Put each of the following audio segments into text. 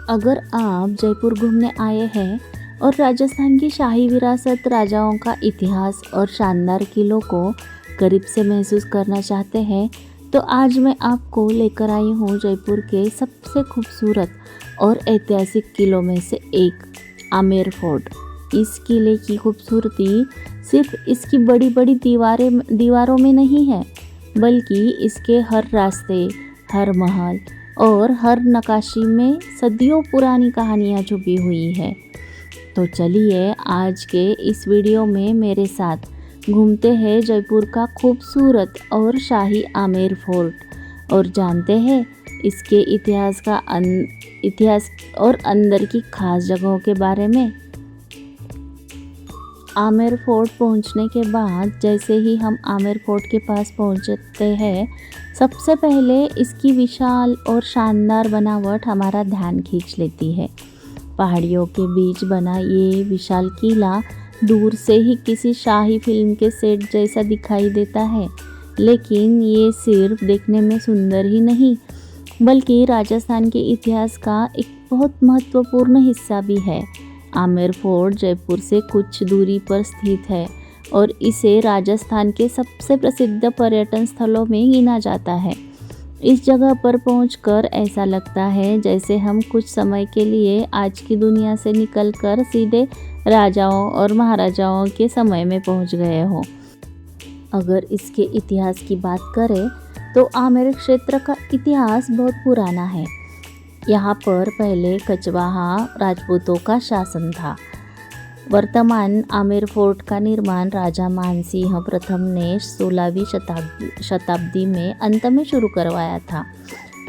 अगर आप जयपुर घूमने आए हैं और राजस्थान की शाही विरासत, राजाओं का इतिहास और शानदार किलों को करीब से महसूस करना चाहते हैं, तो आज मैं आपको लेकर आई हूँ जयपुर के सबसे खूबसूरत और ऐतिहासिक किलों में से एक, आमेर फोर्ट। इस किले की खूबसूरती सिर्फ इसकी बड़ी बड़ी दीवारों में नहीं है, बल्कि इसके हर रास्ते, हर महल और हर नक्काशी में सदियों पुरानी कहानियाँ छुपी हुई है। तो चलिए आज के इस वीडियो में मेरे साथ घूमते हैं जयपुर का खूबसूरत और शाही आमेर फोर्ट और जानते हैं इसके इतिहास और अंदर की खास जगहों के बारे में। आमेर फोर्ट पहुंचने के बाद जैसे ही हम आमेर फोर्ट के पास पहुंचते हैं, सबसे पहले इसकी विशाल और शानदार बनावट हमारा ध्यान खींच लेती है। पहाड़ियों के बीच बना ये विशाल किला दूर से ही किसी शाही फिल्म के सेट जैसा दिखाई देता है, लेकिन ये सिर्फ देखने में सुंदर ही नहीं, बल्कि राजस्थान के इतिहास का एक बहुत महत्वपूर्ण हिस्सा भी है। आमेर फोर्ट जयपुर से कुछ दूरी पर स्थित है और इसे राजस्थान के सबसे प्रसिद्ध पर्यटन स्थलों में गिना जाता है। इस जगह पर पहुंचकर ऐसा लगता है जैसे हम कुछ समय के लिए आज की दुनिया से निकलकर सीधे राजाओं और महाराजाओं के समय में पहुंच गए हों। अगर इसके इतिहास की बात करें तो आमेर क्षेत्र का इतिहास बहुत पुराना है। यहाँ पर पहले कछवाहा राजपूतों का शासन था। वर्तमान आमेर फोर्ट का निर्माण राजा मानसिंह प्रथम ने 16वीं शताब्दी में अंत में शुरू करवाया था।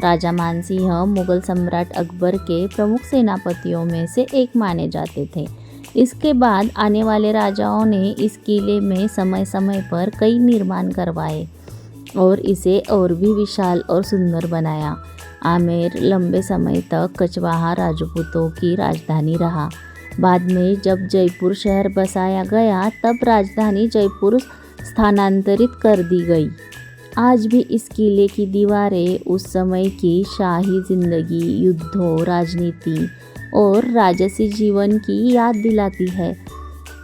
राजा मानसिंह मुगल सम्राट अकबर के प्रमुख सेनापतियों में से एक माने जाते थे। इसके बाद आने वाले राजाओं ने इस किले में समय समय पर कई निर्माण करवाए और इसे और भी विशाल और सुंदर बनाया। आमेर लंबे समय तक कछवाहा राजपूतों की राजधानी रहा। बाद में जब जयपुर शहर बसाया गया, तब राजधानी जयपुर स्थानांतरित कर दी गई। आज भी इस किले की दीवारें उस समय की शाही जिंदगी, युद्धों, राजनीति और राजसी जीवन की याद दिलाती है।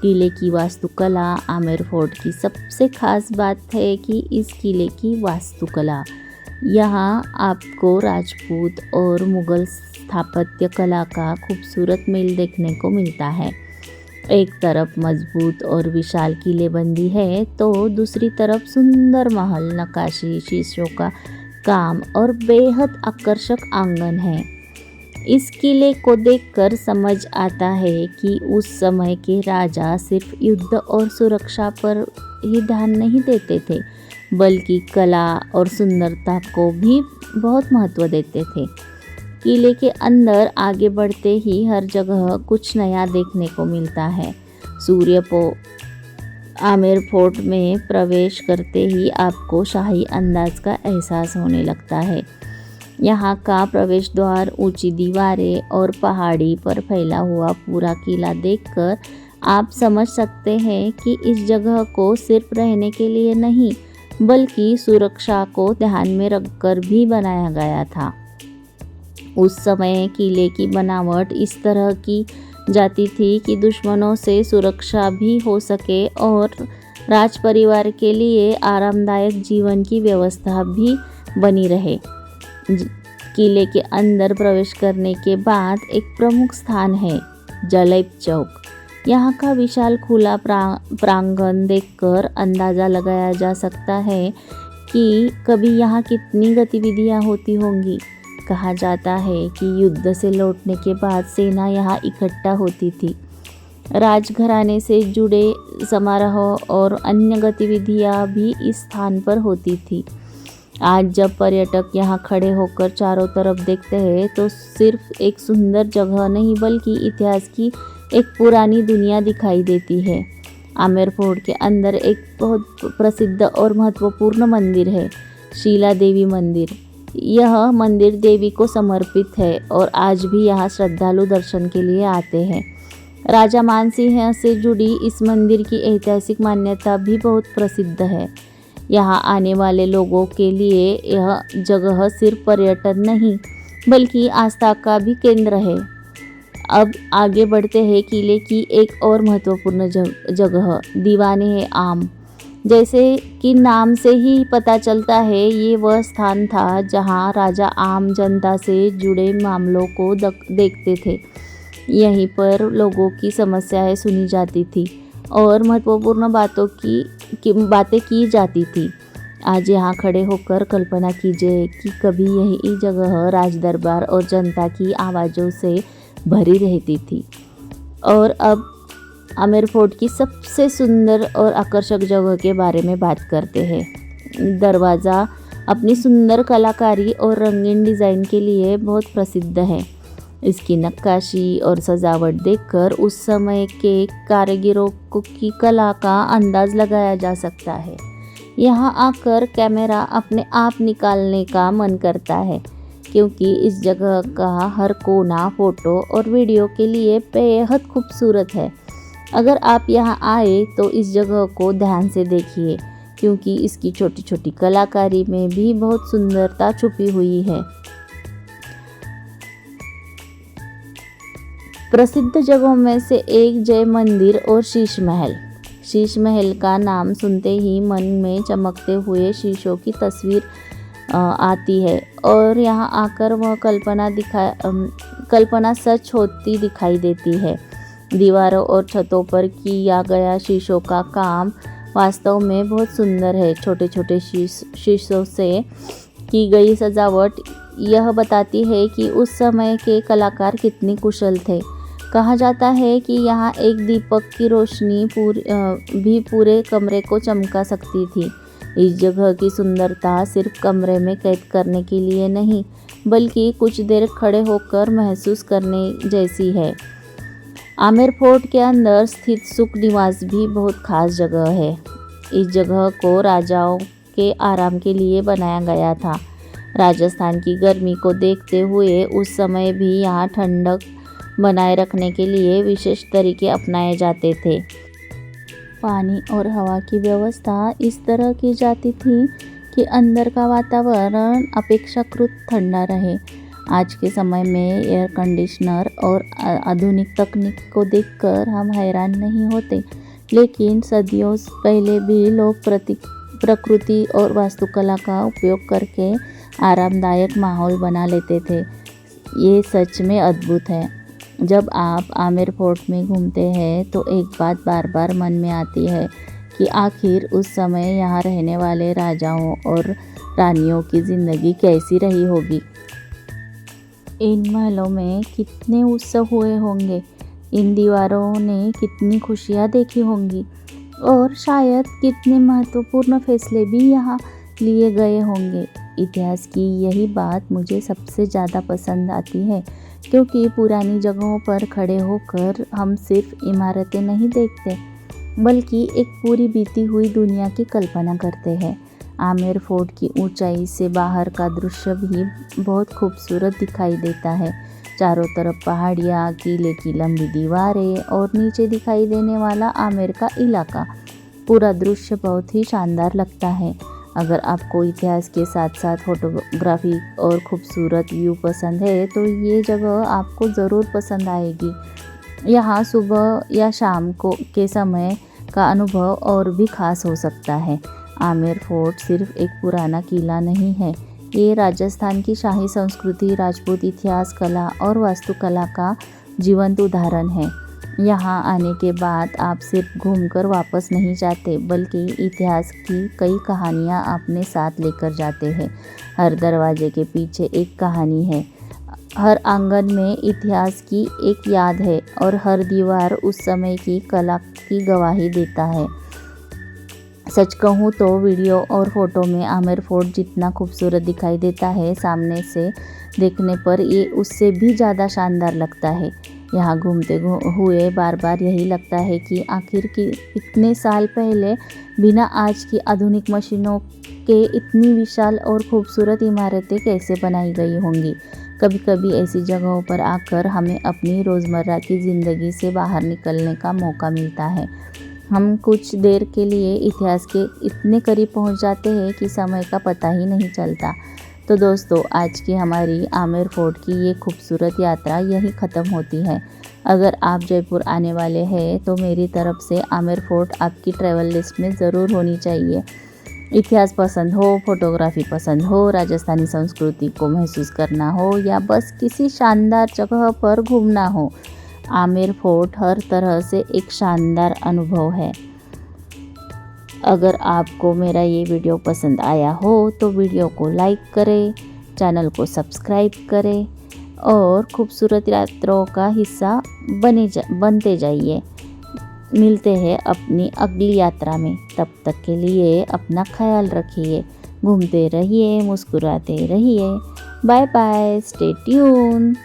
किले की वास्तुकला आमेर फोर्ट की सबसे खास बात है कि इस किले की वास्तुकला, यहाँ आपको राजपूत और मुगल स्थापत्य कला का खूबसूरत मेल देखने को मिलता है। एक तरफ मजबूत और विशाल किलेबंदी है, तो दूसरी तरफ सुंदर महल, नक्काशी, शीशों का काम और बेहद आकर्षक आंगन है। इस किले को देखकर समझ आता है कि उस समय के राजा सिर्फ युद्ध और सुरक्षा पर ही ध्यान नहीं देते थे, बल्कि कला और सुंदरता को भी बहुत महत्व देते थे। किले के अंदर आगे बढ़ते ही हर जगह कुछ नया देखने को मिलता है। आमेर फोर्ट में प्रवेश करते ही आपको शाही अंदाज का एहसास होने लगता है। यहाँ का प्रवेश द्वार, ऊंची दीवारें और पहाड़ी पर फैला हुआ पूरा किला देखकर आप समझ सकते हैं कि इस जगह को सिर्फ रहने के लिए नहीं, बल्कि सुरक्षा को ध्यान में रखकर भी बनाया गया था। उस समय किले की बनावट इस तरह की जाती थी कि दुश्मनों से सुरक्षा भी हो सके और राज परिवार के लिए आरामदायक जीवन की व्यवस्था भी बनी रहे। किले के अंदर प्रवेश करने के बाद एक प्रमुख स्थान है जलेब चौक। यहाँ का विशाल खुला प्रांगण देखकर अंदाज़ा लगाया जा सकता है कि कभी यहाँ कितनी गतिविधियाँ होती होंगी। कहा जाता है कि युद्ध से लौटने के बाद सेना यहाँ इकट्ठा होती थी। राजघराने से जुड़े समारोह और अन्य गतिविधियाँ भी इस स्थान पर होती थी। आज जब पर्यटक यहाँ खड़े होकर चारों तरफ देखते हैं, तो सिर्फ एक सुंदर जगह नहीं, बल्कि इतिहास की एक पुरानी दुनिया दिखाई देती है। आमेर फोर्ट के अंदर एक बहुत प्रसिद्ध और महत्वपूर्ण मंदिर है, शीला देवी मंदिर। यह मंदिर देवी को समर्पित है और आज भी यहाँ श्रद्धालु दर्शन के लिए आते हैं। राजा मानसिंह से जुड़ी इस मंदिर की ऐतिहासिक मान्यता भी बहुत प्रसिद्ध है। यहाँ आने वाले लोगों के लिए यह जगह सिर्फ पर्यटन नहीं, बल्कि आस्था का भी केंद्र है। अब आगे बढ़ते हैं किले की एक और महत्वपूर्ण जगह, दीवाने आम। जैसे कि नाम से ही पता चलता है, ये वह स्थान था जहाँ राजा आम जनता से जुड़े मामलों को देखते थे। यहीं पर लोगों की समस्याएं सुनी जाती थी और महत्वपूर्ण बातें की जाती थी। आज यहाँ खड़े होकर कल्पना कीजिए कि कभी यही जगह राज दरबार और जनता की आवाज़ों से भरी रहती थी। और अब आमेर फोर्ट की सबसे सुंदर और आकर्षक जगह के बारे में बात करते हैं। दरवाज़ा अपनी सुंदर कलाकारी और रंगीन डिज़ाइन के लिए बहुत प्रसिद्ध है। इसकी नक्काशी और सजावट देखकर उस समय के कारीगरों की कला का अंदाज़ लगाया जा सकता है। यहाँ आकर कैमरा अपने आप निकालने का मन करता है, क्योंकि इस जगह का हर कोना फ़ोटो और वीडियो के लिए बेहद खूबसूरत है। अगर आप यहाँ आए तो इस जगह को ध्यान से देखिए, क्योंकि इसकी छोटी छोटी कलाकारी में भी बहुत सुंदरता छुपी हुई है। प्रसिद्ध जगहों में से एक जय मंदिर और शीश महल। शीश महल का नाम सुनते ही मन में चमकते हुए शीशों की तस्वीर आती है और यहाँ आकर वह कल्पना सच होती दिखाई देती है। दीवारों और छतों पर किया गया शीशों का काम वास्तव में बहुत सुंदर है। छोटे छोटे शीशों से की गई सजावट यह बताती है कि उस समय के कलाकार कितने कुशल थे। कहा जाता है कि यहाँ एक दीपक की रोशनी भी पूरे कमरे को चमका सकती थी। इस जगह की सुंदरता सिर्फ कमरे में कैद करने के लिए नहीं, बल्कि कुछ देर खड़े होकर महसूस करने जैसी है। आमेर फोर्ट के अंदर स्थित सुख निवास भी बहुत खास जगह है। इस जगह को राजाओं के आराम के लिए बनाया गया था। राजस्थान की गर्मी को देखते हुए उस समय भी यहाँ ठंडक बनाए रखने के लिए विशेष तरीके अपनाए जाते थे। पानी और हवा की व्यवस्था इस तरह की जाती थी कि अंदर का वातावरण अपेक्षाकृत ठंडा रहे। आज के समय में एयर कंडीशनर और आधुनिक तकनीक को देखकर हम हैरान नहीं होते, लेकिन सदियों पहले भी लोग प्रकृति और वास्तुकला का उपयोग करके आरामदायक माहौल बना लेते थे। ये सच में अद्भुत है। जब आप आमेर फोर्ट में घूमते हैं तो एक बात बार बार मन में आती है कि आखिर उस समय यहाँ रहने वाले राजाओं और रानियों की ज़िंदगी कैसी रही होगी। इन महलों में कितने उत्सव हुए होंगे, इन दीवारों ने कितनी खुशियाँ देखी होंगी और शायद कितने महत्वपूर्ण फैसले भी यहाँ लिए गए होंगे। इतिहास की यही बात मुझे सबसे ज़्यादा पसंद आती है, क्योंकि पुरानी जगहों पर खड़े होकर हम सिर्फ इमारतें नहीं देखते, बल्कि एक पूरी बीती हुई दुनिया की कल्पना करते हैं। आमेर फोर्ट की ऊंचाई से बाहर का दृश्य भी बहुत खूबसूरत दिखाई देता है। चारों तरफ पहाड़ियाँ, किले की लंबी दीवारें और नीचे दिखाई देने वाला आमेर का इलाका, पूरा दृश्य बहुत ही शानदार लगता है। अगर आपको इतिहास के साथ साथ फोटोग्राफी और खूबसूरत व्यू पसंद है तो ये जगह आपको ज़रूर पसंद आएगी। यहाँ सुबह या शाम के समय का अनुभव और भी खास हो सकता है। आमेर फोर्ट सिर्फ एक पुराना किला नहीं है, ये राजस्थान की शाही संस्कृति, राजपूत इतिहास, कला और वास्तुकला का जीवंत उदाहरण है। यहाँ आने के बाद आप सिर्फ घूमकर वापस नहीं जाते, बल्कि इतिहास की कई कहानियाँ अपने साथ लेकर जाते हैं। हर दरवाजे के पीछे एक कहानी है, हर आंगन में इतिहास की एक याद है और हर दीवार उस समय की कला की गवाही देता है। सच कहूँ तो वीडियो और फोटो में आमेर फोर्ट जितना खूबसूरत दिखाई देता है, सामने से देखने पर ये उससे भी ज़्यादा शानदार लगता है। यहाँ घूमते हुए बार बार यही लगता है कि आखिर इतने साल पहले बिना आज की आधुनिक मशीनों के इतनी विशाल और खूबसूरत इमारतें कैसे बनाई गई होंगी। कभी कभी ऐसी जगहों पर आकर हमें अपनी रोज़मर्रा की ज़िंदगी से बाहर निकलने का मौका मिलता है। हम कुछ देर के लिए इतिहास के इतने करीब पहुंच जाते हैं कि समय का पता ही नहीं चलता। तो दोस्तों आज की हमारी आमेर फोर्ट की ये खूबसूरत यात्रा यहीं ख़त्म होती है। अगर आप जयपुर आने वाले हैं तो मेरी तरफ से आमेर फोर्ट आपकी ट्रैवल लिस्ट में ज़रूर होनी चाहिए। इतिहास पसंद हो, फोटोग्राफी पसंद हो, राजस्थानी संस्कृति को महसूस करना हो या बस किसी शानदार जगह पर घूमना हो, आमेर फोर्ट हर तरह से एक शानदार अनुभव है। अगर आपको मेरा ये वीडियो पसंद आया हो तो वीडियो को लाइक करें, चैनल को सब्सक्राइब करें और खूबसूरत यात्राओं का हिस्सा बनते जाइए। मिलते हैं अपनी अगली यात्रा में। तब तक के लिए अपना ख्याल रखिए, घूमते रहिए, मुस्कुराते रहिए। Bye bye, stay tune.